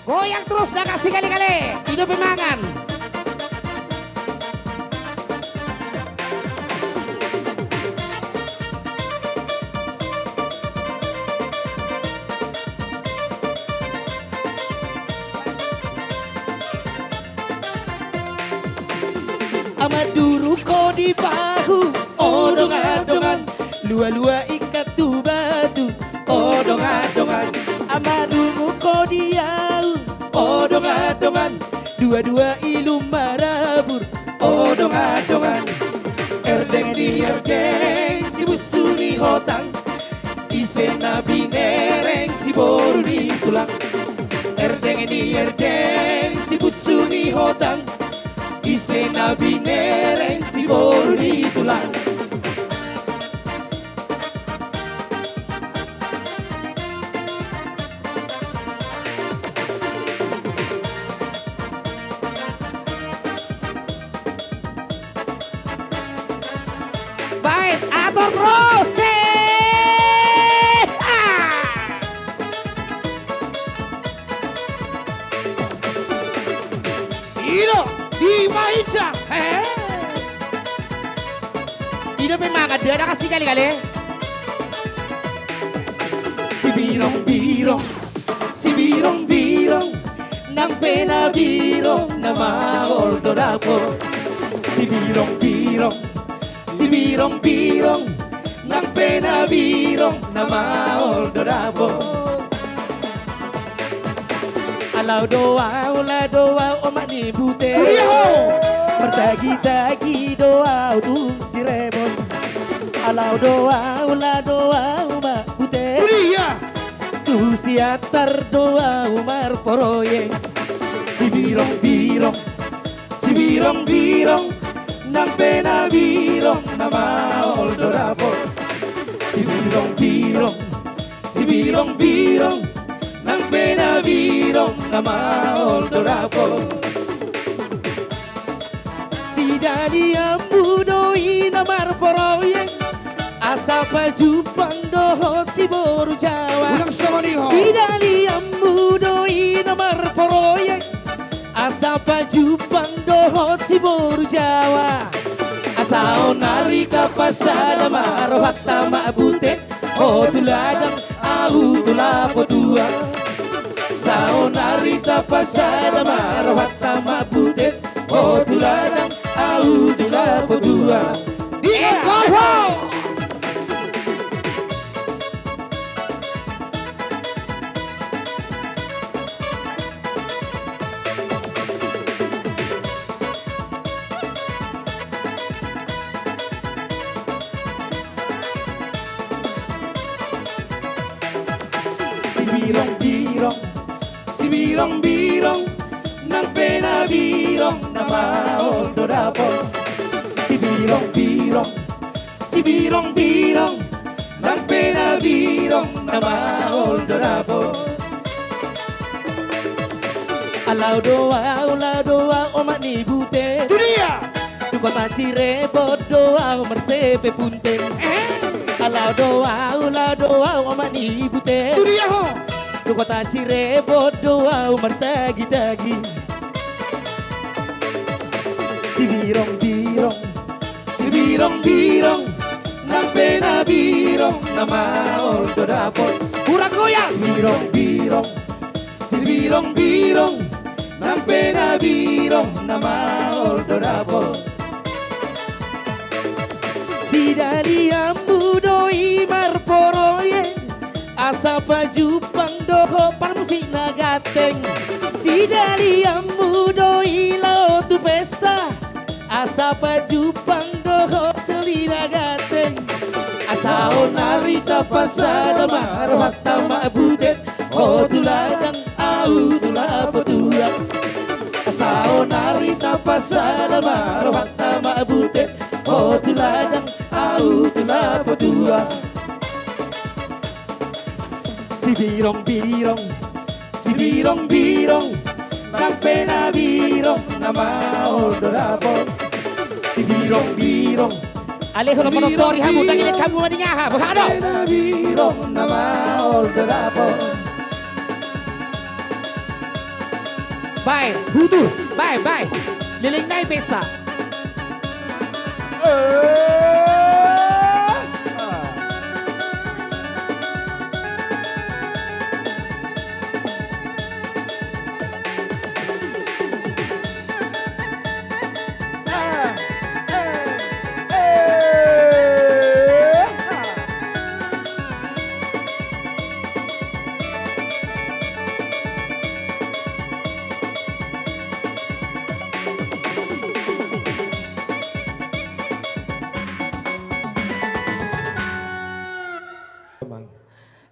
Goyang terus, dah kasih kali-kali. Hidup pemangan. Amat duru kau di bahu, odongan-dongan, lua-lua ikat tu batu, odongan-dongan. Amat duru kau di au, odongan-dongan, dua-dua ilum marabur, odongan-dongan. Erdeng di erdeng, si busu ni hotang, isena binereng, si boru di tulang. Erdeng di erdeng, si busu ni hotang, isena binereng si boru di tulang. Baik, atur terus. Ilo di Maija, Hidup pemangan, dia dah kasih kali-kali. si birong-birong, si birong-birong, nang pena birong na maol dorapo. Si birong-birong, si birong-birong, nang pena birong na maol dorapo. Alau doa, omak ni bute. Mertagi-tagi doa tu si remon. Alau doa, omak bute. Tu si atar doa umar poroyeng. Si birong-birong, si birong-birong, nang pena birong na maol dorapo. Si birong-birong, si birong-birong, nang pena birong na maol dorapo. Si dadi ambu doi namar poroyeng, asa pajupang doho si boru Jawa. Si dadi ambu doi namar poroyeng, asa pajupang doho si boru Jawa. Asa onari kapasada marohat tama bute, oh tuladang au tulapo tua. Saonari tapasada marohat tama bute, oh tuladang au tulapo tua. Si birong-birong, si birong-birong, nang pena birong na maol dorapo. Si birong-birong, si birong-birong, nang pena birong na maol dorapo. Alau doa, omak ni bute. Dunia. Tu kota Cirebon doa mersepe punten. Alau doa, omak ni bute. Dunia ho. Tu kota Cirebon doa mertagi-tagi. Si birong-birong, si birong-birong, nang pena birong na maol dodapon. Kurang goyang. Si birong-birong, si birong-birong, nang pena birong na maol dodapon. Si dali ambu doi marporoye, asa pajupang doho par musik nagateng. Si dali ambu doi lao tu pesta, asa pajupang doho selina gateng. Asa onari tapasada marohat tama budet, oh tuladang au tulapo tuak. Asa onari tapasada marohat tama budet, oh tuladang au tulapo tuak. Si birong-birong, si birong-birong, nang pena birong na maol dorapon. Si birong-birong, Alejo no monotori hamu dangile kamu madingaha. Bukado. pena birong na maol dorapon. Bye, hutu. Bye, bye. Liling nai pesta.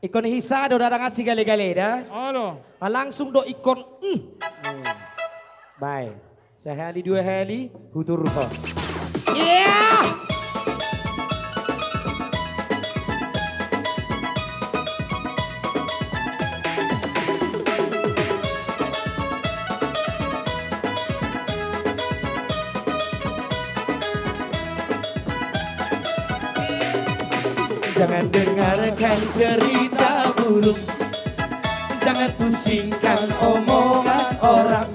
Ikon hisa do darangan si gale-gale dah. Halo. Langsung do ikon. Bye. Sehali dua hali hutur kau. Yeah. Jangan dengarkan cerita burung, jangan pusingkan omongan orang.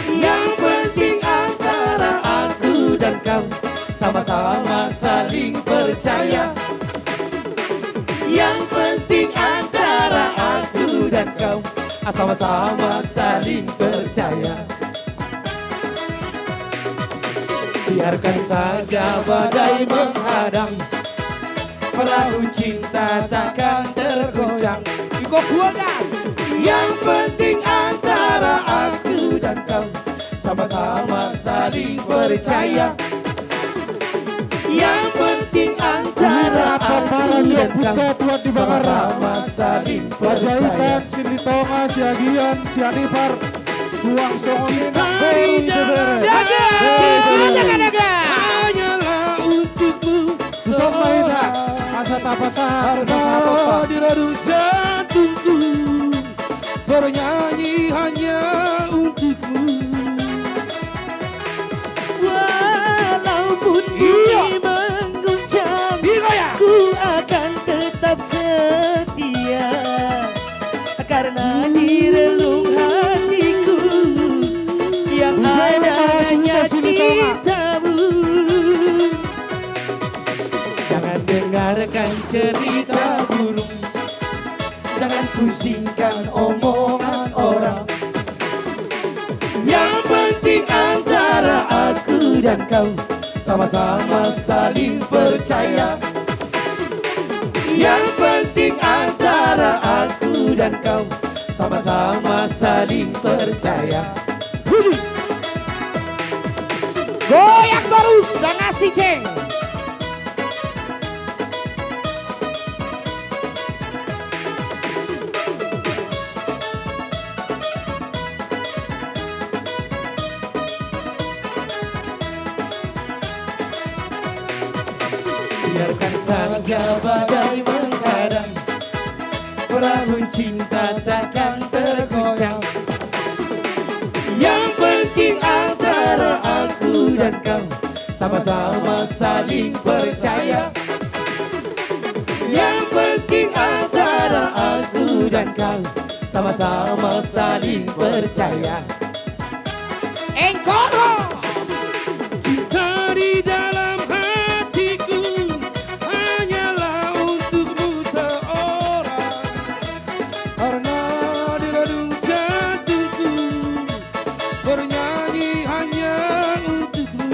Yang penting antara aku dan kau sama-sama saling percaya. Yang penting antara aku dan kau sama-sama saling percaya. Biarkan saja badai menghadang, perahu cinta takkan tergoncang. Iko kuaga. Yang penting antara aku dan kau sama-sama saling percaya. Yang penting antara aku dan kau sama-sama saling percaya. Pajaitan, Sindi Tonga, si Agian, si Anipar, Buang Songin, Boru Bebere. Daga. Hanyalah untukmu Susah Maita, Masa Tapasahar, Masa Topa. di radu jantungku, bernyanyi hanya untukmu. Walaupun bumi mengguncang, ku akan tetap setia, karena di relung hatiku yang ada hanya cintamu. Jangan dengarkan cerita burung, jangan pusingkan omongan orang. Yang penting antara aku dan kau sama-sama saling percaya. Yang penting antara aku dan kau sama-sama saling percaya. Goyak terus dan ngasih ceng. Biarkan saja badai menghadang, perahu cinta takkan tergoncang. Yang penting antara aku dan kau sama-sama saling percaya. Yang penting antara aku dan kau sama-sama saling percaya. Engkoro! Cinta di dalam hatiku hanyalah untukmu seorang, karena di relung jantungku bernyanyi hanya untukmu.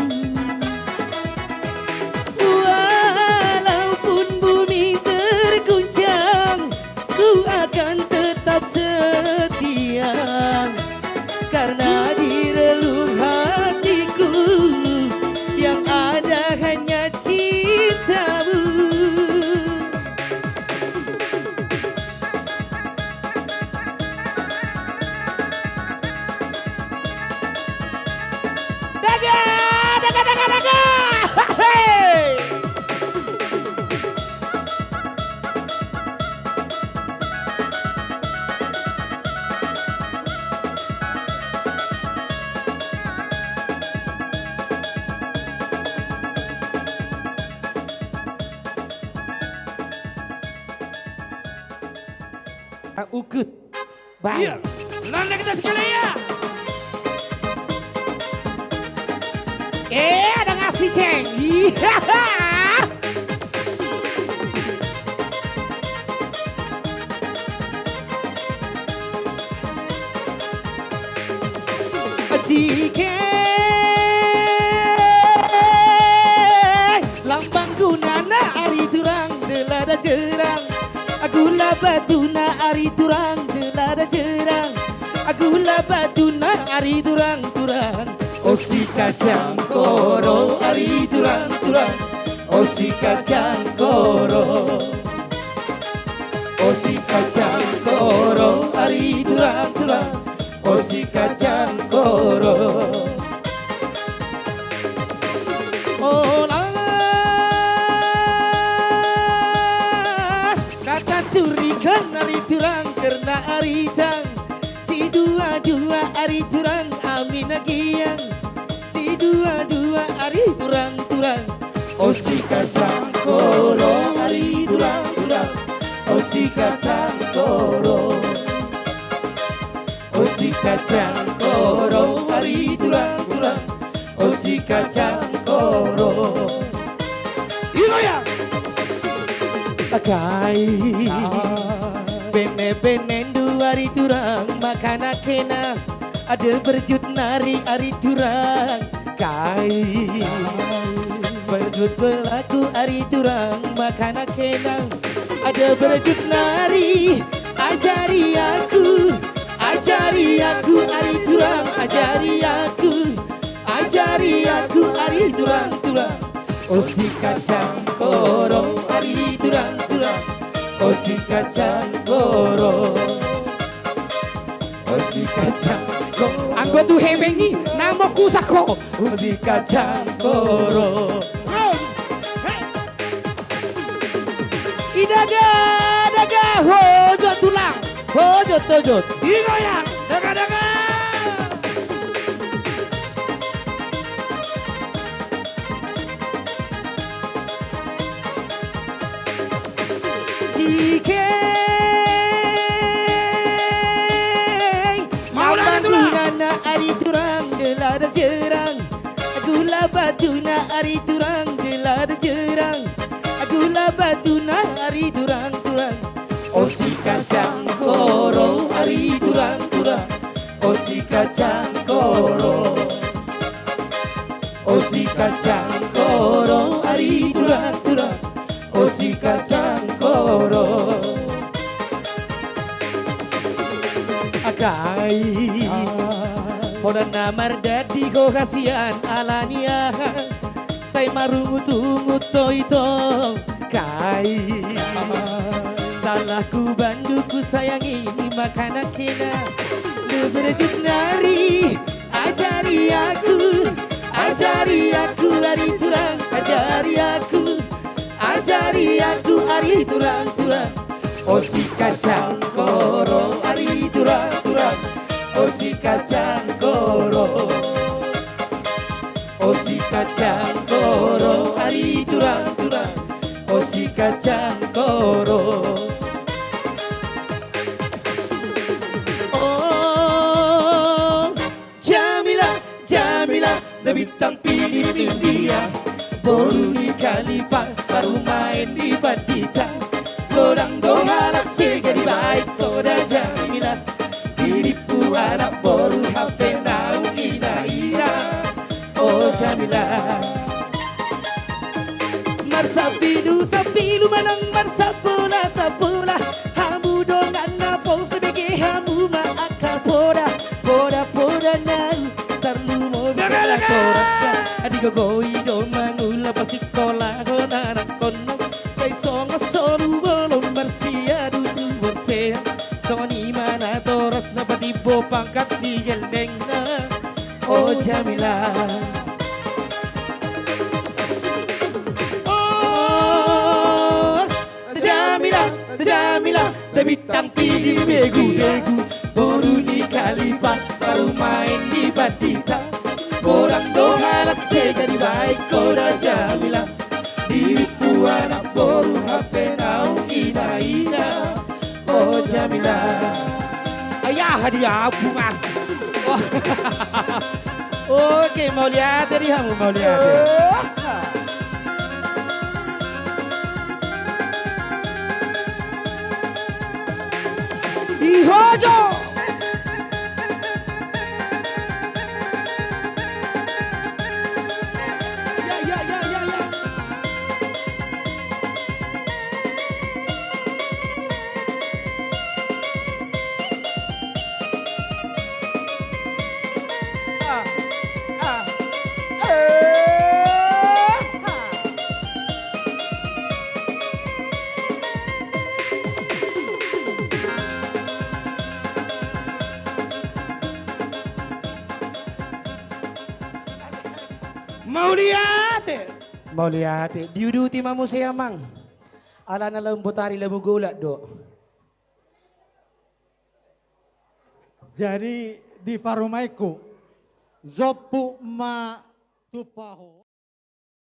Walaupun bumi terguncang, ku akan tetap setia, karena di relung hatiku yang ada hanya cintamu. Daga! Hey! Ukut. Bye. Iya. Landa kita sekali ya. Ada ngasih ceng. Jike lambang gunana ari turang delada jerang agula batuna ari turang delada jerang agula batuna ari turang osi kacang koro ari turang osi kacang koro osi kacang koro ari turang osi kacang koro oh la kata turikan ari turang karena ari tang si dua ari turang amina giang si dua ari turang osi kacang koro ari turang osi kacang koro osi kacang koro ari turang osi kacang koro Igoya. pakai bene dua ari turang makana kena ada berjut nari ari turang kai berjut berlaku ari turang makana kena ada berjut nari ajari aku ari turang ajari aku ari turang osi kacang koro ari turang osi kacang koro osi kacang koro anggo tu hebengi namoku sako osi kacang koro idaga hojo tulang hojo tojot Igoya. Daga. Jike Maulana tulang. Maulana ari turang gelada jerang agula batuna ari turang gelada jerang agula batuna ari turang osi kacang koro ari turang osi kacang koro osi kacang koro ari turang osi kacang koro akai Hoda namar dadi ko kasihan alania say marungu tungu toito kai salahku banduku sayangi makanan kena berjut nari ajari aku ari turang ajari aku ari turang osi kacang koro ari turang osi kacang koro osi kacang koro ari turang osi kacang koro oh Jamila na bintang pilim India baru nikah baru main di Bandita Kodang dohalak sega di baik koda Jamila diriku anak baru HP nau ina oh Jamila sapilu manang marsapola hamu dongan napo sebagai hamu maakapoda poda nau tarlu mo toraskan adigo goi do mangula pasikola anak kono kay songa soru bolong marsiadu tu bortea toni mana toras na patibo pangkat di geldeng na oh Jamila Jamila, na bintang pilim begu baru nikah baru main di Bandita orang dohalak sega di baik koda Jamila diriku anak baru HP nau ina oh Jamila ayah hadiah bunga. Oh. Oke, mau lihat dari kamu mau lihat. Ihojo. Ya. Mau lihat, diuduti mamu saya mang. Ala na lembutari lemugulat do. Jadi di Parumaiku, Zopu ma tupaho.